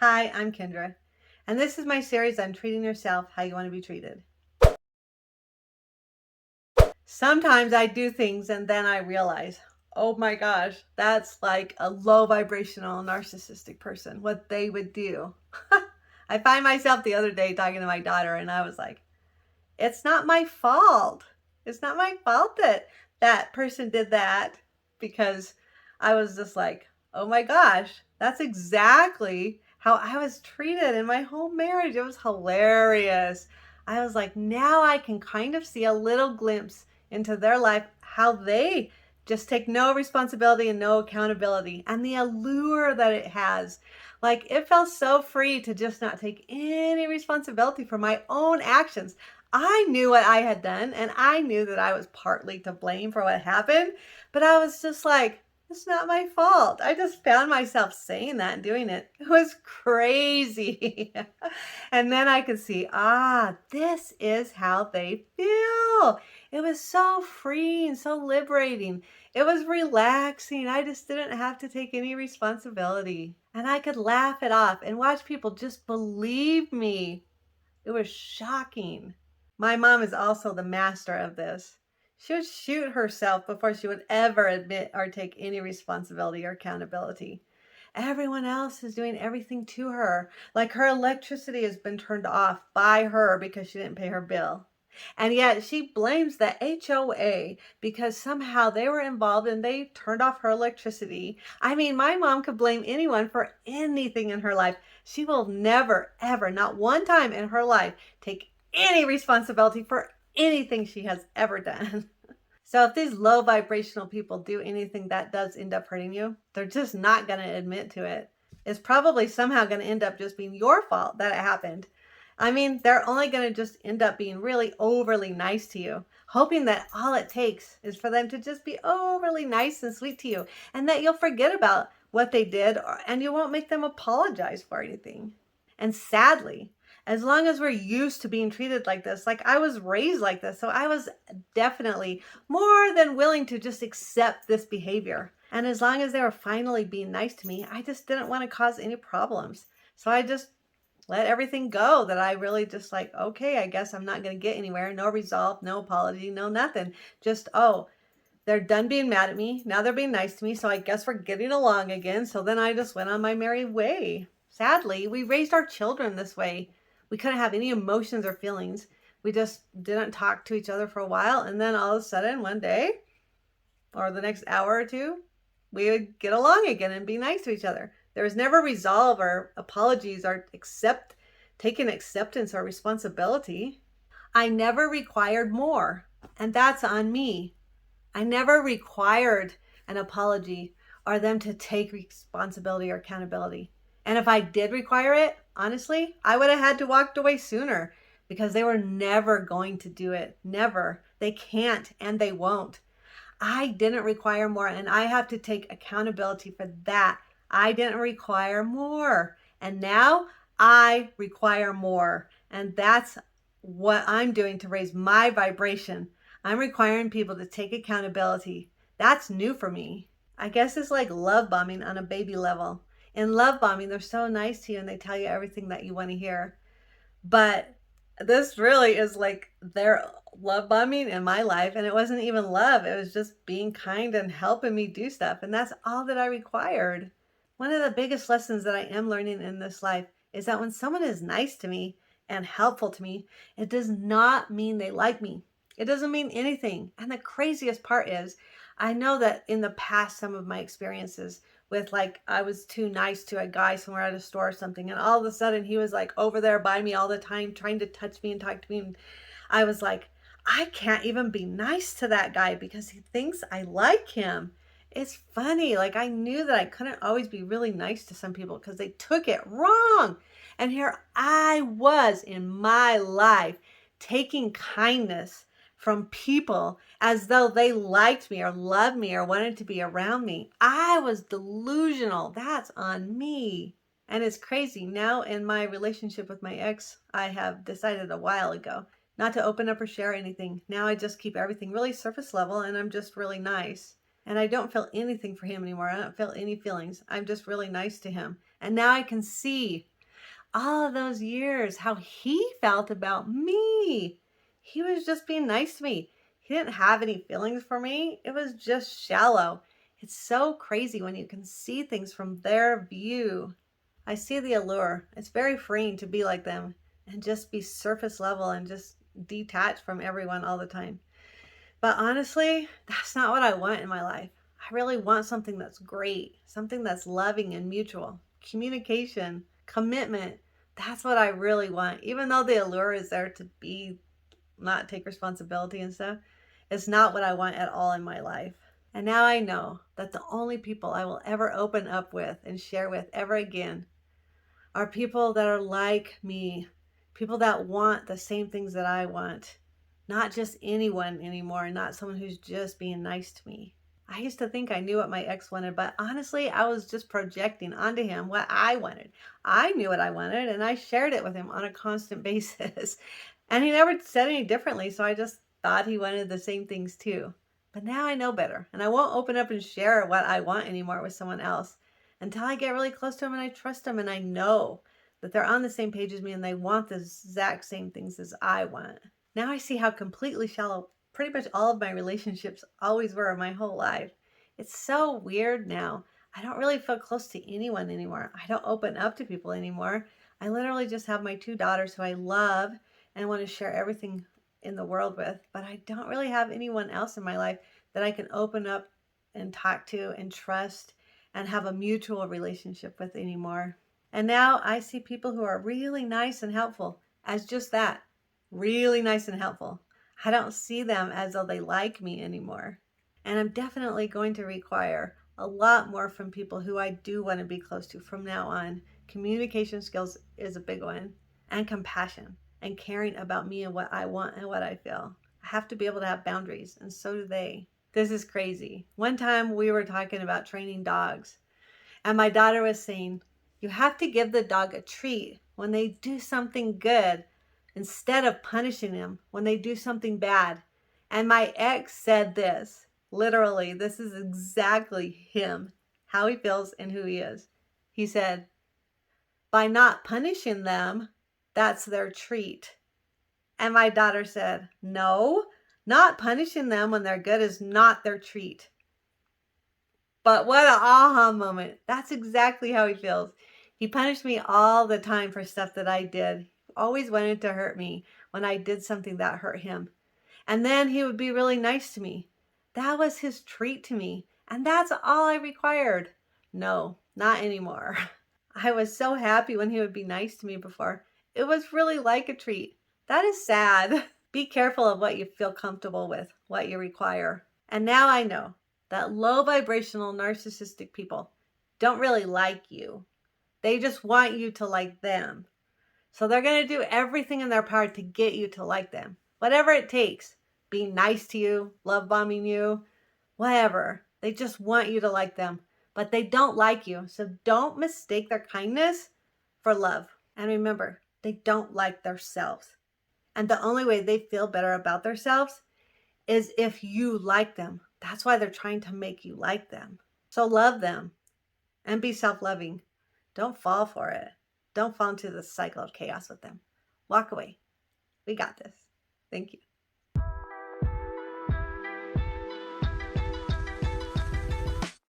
Hi, I'm Kendra, and this is my series on treating yourself how you want to be treated. Sometimes I do things and then I realize, oh my gosh, that's like a low vibrational narcissistic person, what they would do. I find myself the other day talking to my daughter and I was like, it's not my fault. It's not my fault that that person did that, because I was just like, oh my gosh, that's exactly how I was treated in my whole marriage. It was hilarious. I was like, now I can kind of see a little glimpse into their life, how they just take no responsibility and no accountability, and the allure that it has. Like, it felt so free to just not take any responsibility for my own actions. I knew what I had done and I knew that I was partly to blame for what happened, but I was just like, it's not my fault. I just found myself saying that and doing it. It was crazy. And then I could see, this is how they feel. It was so free and so liberating. It was relaxing. I just didn't have to take any responsibility. And I could laugh it off and watch people just believe me. It was shocking. My mom is also the master of this. She would shoot herself before she would ever admit or take any responsibility or accountability. Everyone else is doing everything to her. Like, her electricity has been turned off by her because she didn't pay her bill. And yet she blames the HOA because somehow they were involved and they turned off her electricity. I mean, my mom could blame anyone for anything in her life. She will never, ever, not one time in her life, take any responsibility for anything she has ever done. So if these low vibrational people do anything that does end up hurting you, they're just not going to admit to it. It's probably somehow going to end up just being your fault that it happened. I mean, they're only going to just end up being really overly nice to you, hoping that all it takes is for them to just be overly nice and sweet to you, and that you'll forget about what they did, and you won't make them apologize for anything. And sadly, as long as we're used to being treated like this, like I was raised like this, so I was definitely more than willing to just accept this behavior. And as long as they were finally being nice to me, I just didn't want to cause any problems. So I just let everything go, that I really just like, okay, I guess I'm not going to get anywhere. No resolve, no apology, no nothing. Just, oh, they're done being mad at me. Now they're being nice to me. So I guess we're getting along again. So then I just went on my merry way. Sadly, we raised our children this way. We couldn't have any emotions or feelings. We just didn't talk to each other for a while. And then all of a sudden, one day or the next hour or two, we would get along again and be nice to each other. There was never resolve or apologies or taking acceptance or responsibility. I never required more, and that's on me. I never required an apology or them to take responsibility or accountability. And if I did require it, honestly, I would have had to walk away sooner, because they were never going to do it. Never. They can't and they won't. I didn't require more, and I have to take accountability for that. I didn't require more, and now I require more. And that's what I'm doing to raise my vibration. I'm requiring people to take accountability. That's new for me. I guess it's like love bombing on a baby level. In love bombing, they're so nice to you and they tell you everything that you want to hear. But this really is like their love bombing in my life, and it wasn't even love. It was just being kind and helping me do stuff, and that's all that I required. One of the biggest lessons that I am learning in this life is that when someone is nice to me and helpful to me, it does not mean they like me. It doesn't mean anything. And the craziest part is, I know that in the past, some of my experiences with, like, I was too nice to a guy somewhere at a store or something, and all of a sudden he was like over there by me all the time trying to touch me and talk to me, and I was like, I can't even be nice to that guy because he thinks I like him. It's funny, like, I knew that I couldn't always be really nice to some people because they took it wrong. And here I was in my life taking kindness from people as though they liked me or loved me or wanted to be around me. I was delusional. That's on me. And it's crazy. Now in my relationship with my ex, I have decided a while ago not to open up or share anything. Now I just keep everything really surface level, and I'm just really nice. And I don't feel anything for him anymore. I don't feel any feelings. I'm just really nice to him. And now I can see all of those years how he felt about me. He was just being nice to me. He didn't have any feelings for me. It was just shallow. It's so crazy when you can see things from their view. I see the allure. It's very freeing to be like them and just be surface level and just detached from everyone all the time. But honestly, that's not what I want in my life. I really want something that's great, something that's loving and mutual. Communication, commitment. That's what I really want. Even though the allure is there to be, not take responsibility and stuff, it's not what I want at all in my life. And now I know that the only people I will ever open up with and share with ever again are people that are like me, people that want the same things that I want, not just anyone anymore, not someone who's just being nice to me. I used to think I knew what my ex wanted, but honestly, I was just projecting onto him what I wanted. I knew what I wanted, and I shared it with him on a constant basis. And he never said any differently, so I just thought he wanted the same things too. But now I know better, and I won't open up and share what I want anymore with someone else until I get really close to them and I trust them and I know that they're on the same page as me and they want the exact same things as I want. Now I see how completely shallow pretty much all of my relationships always were my whole life. It's so weird now. I don't really feel close to anyone anymore. I don't open up to people anymore. I literally just have my 2 daughters who I love and want to share everything in the world with, but I don't really have anyone else in my life that I can open up and talk to and trust and have a mutual relationship with anymore. And now I see people who are really nice and helpful as just that, really nice and helpful. I don't see them as though they like me anymore. And I'm definitely going to require a lot more from people who I do want to be close to from now on. Communication skills is a big one, and compassion and caring about me and what I want and what I feel. I have to be able to have boundaries, and so do they. This is crazy. One time we were talking about training dogs, and my daughter was saying, you have to give the dog a treat when they do something good instead of punishing them when they do something bad. And my ex said this, literally, this is exactly him, how he feels and who he is. He said, by not punishing them, that's their treat. And my daughter said, no, not punishing them when they're good is not their treat. But what an aha moment. That's exactly how he feels. He punished me all the time for stuff that I did. He always wanted to hurt me when I did something that hurt him. And then he would be really nice to me. That was his treat to me. And that's all I required. No, not anymore. I was so happy when he would be nice to me before. It was really like a treat. That is sad. Be careful of what you feel comfortable with, what you require. And now I know that low vibrational narcissistic people don't really like you. They just want you to like them. So they're going to do everything in their power to get you to like them. Whatever it takes. Being nice to you, love bombing you, whatever. They just want you to like them. But they don't like you. So don't mistake their kindness for love. And remember, they don't like themselves. And the only way they feel better about themselves is if you like them. That's why they're trying to make you like them. So love them and be self-loving. Don't fall for it. Don't fall into the cycle of chaos with them. Walk away. We got this. Thank you.